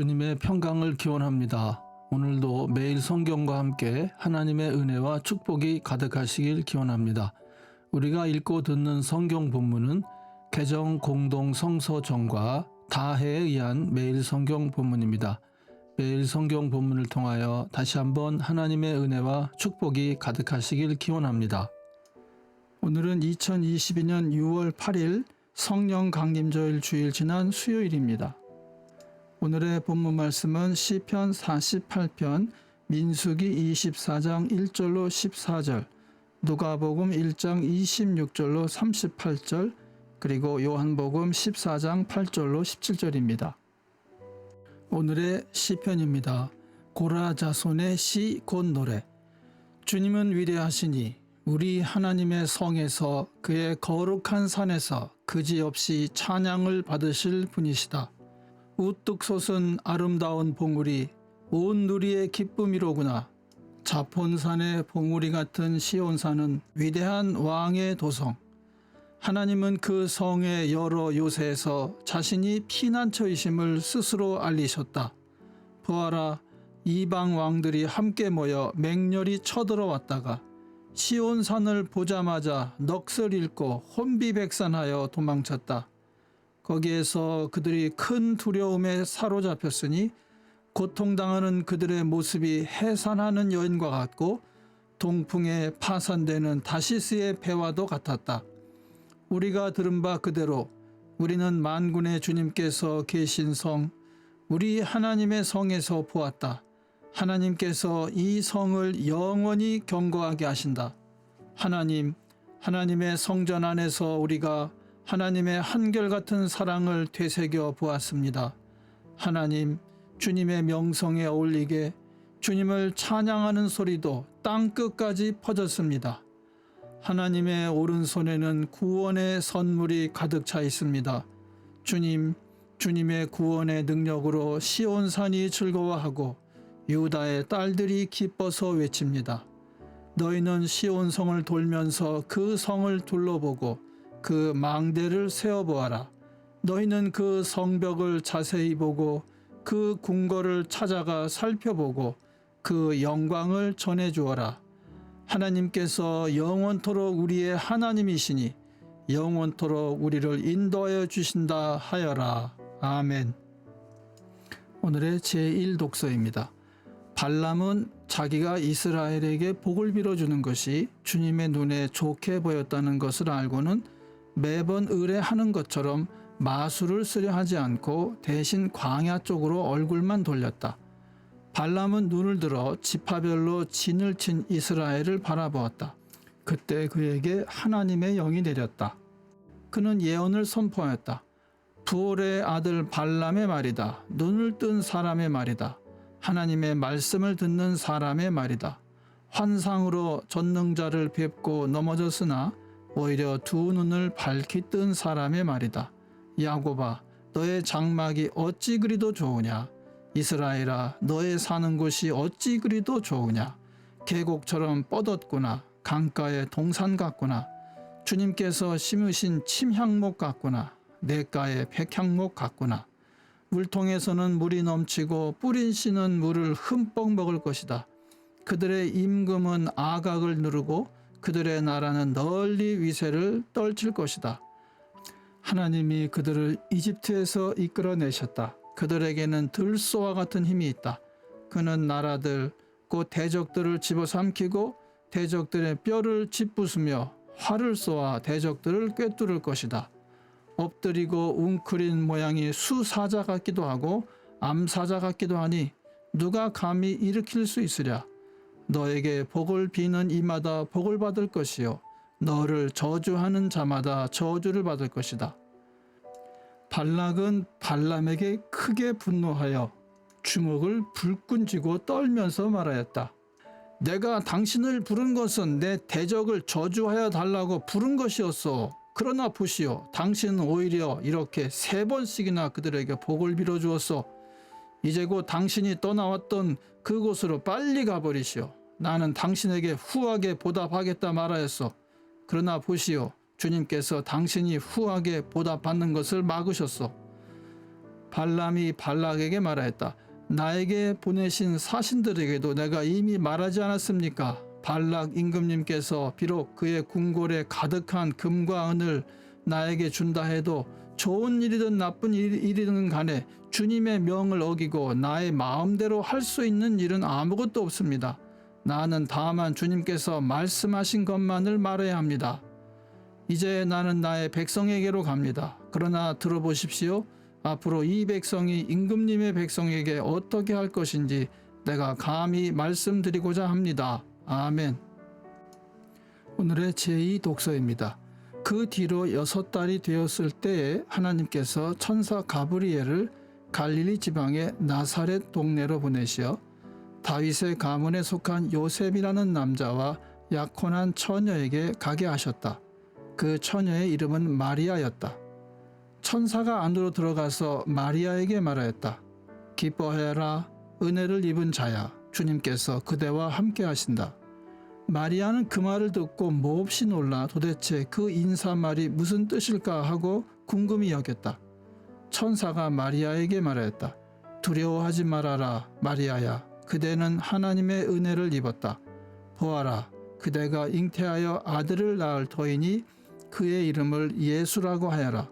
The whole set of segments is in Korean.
주님의 평강을 기원합니다. 오늘도 매일 성경과 함께 하나님의 은혜와 축복이 가득하시길 기원합니다. 우리가 읽고 듣는 성경 본문은 개정 공동 성서정과 다해에 의한 매일 성경 본문입니다. 매일 성경 본문을 통하여 다시 한번 하나님의 은혜와 축복이 가득하시길 기원합니다. 오늘은 2022년 6월 8일 성령 강림절 주일 지난 수요일입니다. 오늘의 본문 말씀은 시편 48편, 민수기 24장 1절로 14절, 누가복음 1장 26절로 38절, 그리고 요한복음 14장 8절로 17절입니다. 오늘의 시편입니다. 고라 자손의 시 곧 노래. 주님은 위대하시니 우리 하나님의 성에서 그의 거룩한 산에서 그지없이 찬양을 받으실 분이시다. 우뚝 솟은 아름다운 봉우리, 온 누리의 기쁨이로구나. 자폰산의 봉우리 같은 시온산은 위대한 왕의 도성. 하나님은 그 성의 여러 요새에서 자신이 피난처이심을 스스로 알리셨다. 보아라, 이방 왕들이 함께 모여 맹렬히 쳐들어왔다가 시온산을 보자마자 넋을 잃고 혼비백산하여 도망쳤다. 거기에서 그들이 큰 두려움에 사로잡혔으니 고통당하는 그들의 모습이 해산하는 여인과 같고 동풍에 파산되는 다시스의 배와도 같았다. 우리가 들은 바 그대로 우리는 만군의 주님께서 계신 성, 우리 하나님의 성에서 보았다. 하나님께서 이 성을 영원히 경거하게 하신다. 하나님의 성전 안에서 우리가 하나님의 한결같은 사랑을 되새겨 보았습니다. 하나님, 주님의 명성에 어울리게 주님을 찬양하는 소리도 땅끝까지 퍼졌습니다. 하나님의 오른손에는 구원의 선물이 가득 차 있습니다. 주님의 구원의 능력으로 시온산이 즐거워하고 유다의 딸들이 기뻐서 외칩니다. 너희는 시온성을 돌면서 그 성을 둘러보고 그 망대를 세어보아라. 너희는 그 성벽을 자세히 보고 그 궁궐을 찾아가 살펴보고 그 영광을 전해주어라. 하나님께서 영원토록 우리의 하나님이시니 영원토록 우리를 인도하여 주신다 하여라. 아멘. 오늘의 제1독서입니다. 발람은 자기가 이스라엘에게 복을 빌어주는 것이 주님의 눈에 좋게 보였다는 것을 알고는 매번 의뢰하는 것처럼 마술을 쓰려 하지 않고 대신 광야 쪽으로 얼굴만 돌렸다. 발람은 눈을 들어 지파별로 진을 친 이스라엘을 바라보았다. 그때 그에게 하나님의 영이 내렸다. 그는 예언을 선포하였다. 부올의 아들 발람의 말이다. 눈을 뜬 사람의 말이다. 하나님의 말씀을 듣는 사람의 말이다. 환상으로 전능자를 뵙고 넘어졌으나 오히려 두 눈을 밝히 뜬 사람의 말이다. 야곱아, 너의 장막이 어찌 그리도 좋으냐. 이스라엘아, 너의 사는 곳이 어찌 그리도 좋으냐. 계곡처럼 뻗었구나. 강가의 동산 같구나. 주님께서 심으신 침향목 같구나. 냇가의 백향목 같구나. 물통에서는 물이 넘치고 뿌린 씨는 물을 흠뻑 먹을 것이다. 그들의 임금은 아각을 누르고 그들의 나라는 널리 위세를 떨칠 것이다. 하나님이 그들을 이집트에서 이끌어내셨다. 그들에게는 들소와 같은 힘이 있다. 그는 나라들 곧 대적들을 집어삼키고 대적들의 뼈를 짓부수며 활을 쏘아 대적들을 꿰뚫을 것이다. 엎드리고 웅크린 모양이 수사자 같기도 하고 암사자 같기도 하니 누가 감히 일으킬 수 있으랴. 너에게 복을 비는 이마다 복을 받을 것이요 너를 저주하는 자마다 저주를 받을 것이다. 발락은 발람에게 크게 분노하여 주먹을 불끈 쥐고 떨면서 말하였다. 내가 당신을 부른 것은 내 대적을 저주하여 달라고 부른 것이었소. 그러나 보시오, 당신은 오히려 이렇게 3번씩이나 그들에게 복을 빌어주었소. 이제 곧 당신이 떠나왔던 그곳으로 빨리 가버리시오. 나는 당신에게 후하게 보답하겠다 말하였소. 그러나 보시오, 주님께서 당신이 후하게 보답받는 것을 막으셨소. 발람이 발락에게 말하였다. 나에게 보내신 사신들에게도 내가 이미 말하지 않았습니까? 발락 임금님께서 비록 그의 궁궐에 가득한 금과 은을 나에게 준다 해도 좋은 일이든 나쁜 일이든 간에 주님의 명을 어기고 나의 마음대로 할 수 있는 일은 아무것도 없습니다. 나는 다만 주님께서 말씀하신 것만을 말해야 합니다. 이제 나는 나의 백성에게로 갑니다. 그러나 들어보십시오. 앞으로 이 백성이 임금님의 백성에게 어떻게 할 것인지 내가 감히 말씀드리고자 합니다. 아멘. 오늘의 제2 독서입니다. 그 뒤로 6달이 되었을 때에 하나님께서 천사 가브리엘을 갈릴리 지방의 나사렛 동네로 보내시어 다윗의 가문에 속한 요셉이라는 남자와 약혼한 처녀에게 가게 하셨다. 그 처녀의 이름은 마리아였다. 천사가 안으로 들어가서 마리아에게 말하였다. 기뻐하여라, 은혜를 입은 자야, 주님께서 그대와 함께 하신다. 마리아는 그 말을 듣고 몹시 놀라 도대체 그 인사말이 무슨 뜻일까 하고 궁금히 여겼다. 천사가 마리아에게 말하였다. 두려워하지 말아라, 마리아야. 그대는 하나님의 은혜를 입었다. 보아라, 그대가 잉태하여 아들을 낳을 터이니 그의 이름을 예수라고 하여라.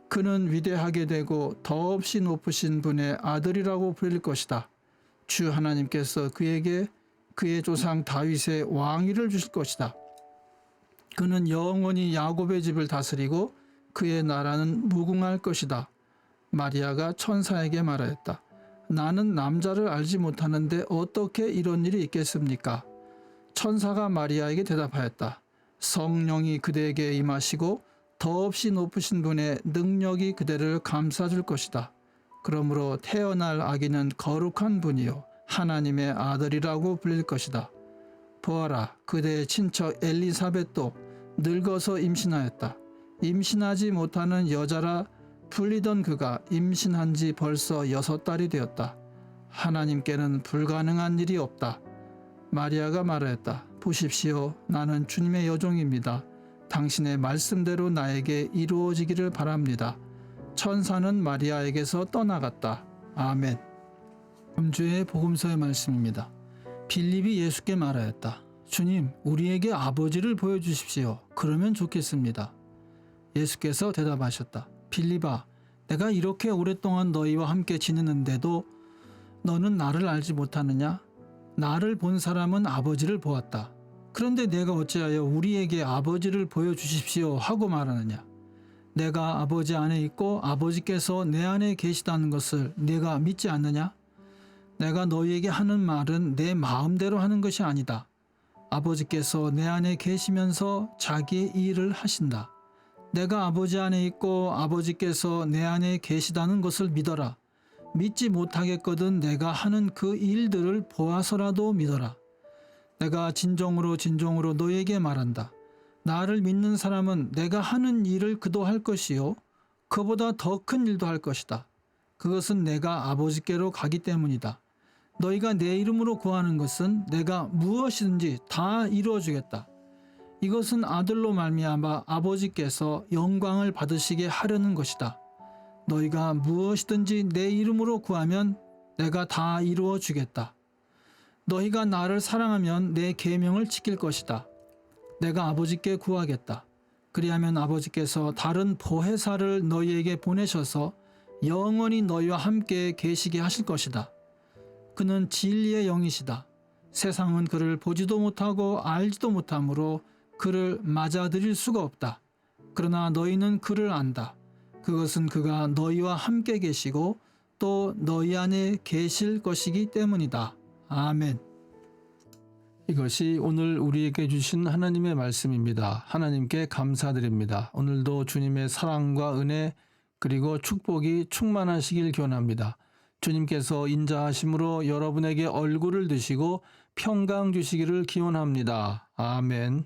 그는 위대하게 되고 더없이 높으신 분의 아들이라고 불릴 것이다. 주 하나님께서 그에게 그의 조상 다윗의 왕위를 주실 것이다. 그는 영원히 야곱의 집을 다스리고 그의 나라는 무궁할 것이다. 마리아가 천사에게 말하였다. 나는 남자를 알지 못하는데 어떻게 이런 일이 있겠습니까? 천사가 마리아에게 대답하였다. 성령이 그대에게 임하시고 더없이 높으신 분의 능력이 그대를 감싸줄 것이다. 그러므로 태어날 아기는 거룩한 분이요 하나님의 아들이라고 불릴 것이다. 보아라, 그대의 친척 엘리사벳도 늙어서 임신하였다. 임신하지 못하는 여자라 불리던 그가 임신한 지 벌써 6달이 되었다. 하나님께는 불가능한 일이 없다. 마리아가 말하였다. 보십시오, 나는 주님의 여종입니다. 당신의 말씀대로 나에게 이루어지기를 바랍니다. 천사는 마리아에게서 떠나갔다. 아멘. 다음 주의 복음서의 말씀입니다. 빌립이 예수께 말하였다. 주님, 우리에게 아버지를 보여주십시오. 그러면 좋겠습니다. 예수께서 대답하셨다. 빌립아, 내가 이렇게 오랫동안 너희와 함께 지내는데도 너는 나를 알지 못하느냐? 나를 본 사람은 아버지를 보았다. 그런데 내가 어찌하여 우리에게 아버지를 보여주십시오 하고 말하느냐? 내가 아버지 안에 있고 아버지께서 내 안에 계시다는 것을 네가 믿지 않느냐? 내가 너희에게 하는 말은 내 마음대로 하는 것이 아니다. 아버지께서 내 안에 계시면서 자기의 일을 하신다. 내가 아버지 안에 있고 아버지께서 내 안에 계시다는 것을 믿어라. 믿지 못하겠거든 내가 하는 그 일들을 보아서라도 믿어라. 내가 진정으로 너희에게 말한다. 나를 믿는 사람은 내가 하는 일을 그도 할 것이요 그보다 더 큰 일도 할 것이다. 그것은 내가 아버지께로 가기 때문이다. 너희가 내 이름으로 구하는 것은 내가 무엇이든지 다 이루어 주겠다. 이것은 아들로 말미암아 아버지께서 영광을 받으시게 하려는 것이다. 너희가 무엇이든지 내 이름으로 구하면 내가 다 이루어 주겠다. 너희가 나를 사랑하면 내 계명을 지킬 것이다. 내가 아버지께 구하겠다. 그리하면 아버지께서 다른 보혜사를 너희에게 보내셔서 영원히 너희와 함께 계시게 하실 것이다. 그는 진리의 영이시다. 세상은 그를 보지도 못하고 알지도 못하므로 그를 맞아들일 수가 없다. 그러나 너희는 그를 안다. 그것은 그가 너희와 함께 계시고 또 너희 안에 계실 것이기 때문이다. 아멘. 이것이 오늘 우리에게 주신 하나님의 말씀입니다. 하나님께 감사드립니다. 오늘도 주님의 사랑과 은혜 그리고 축복이 충만하시길 기원합니다. 주님께서 인자하심으로 여러분에게 얼굴을 드시고 평강 주시기를 기원합니다. 아멘.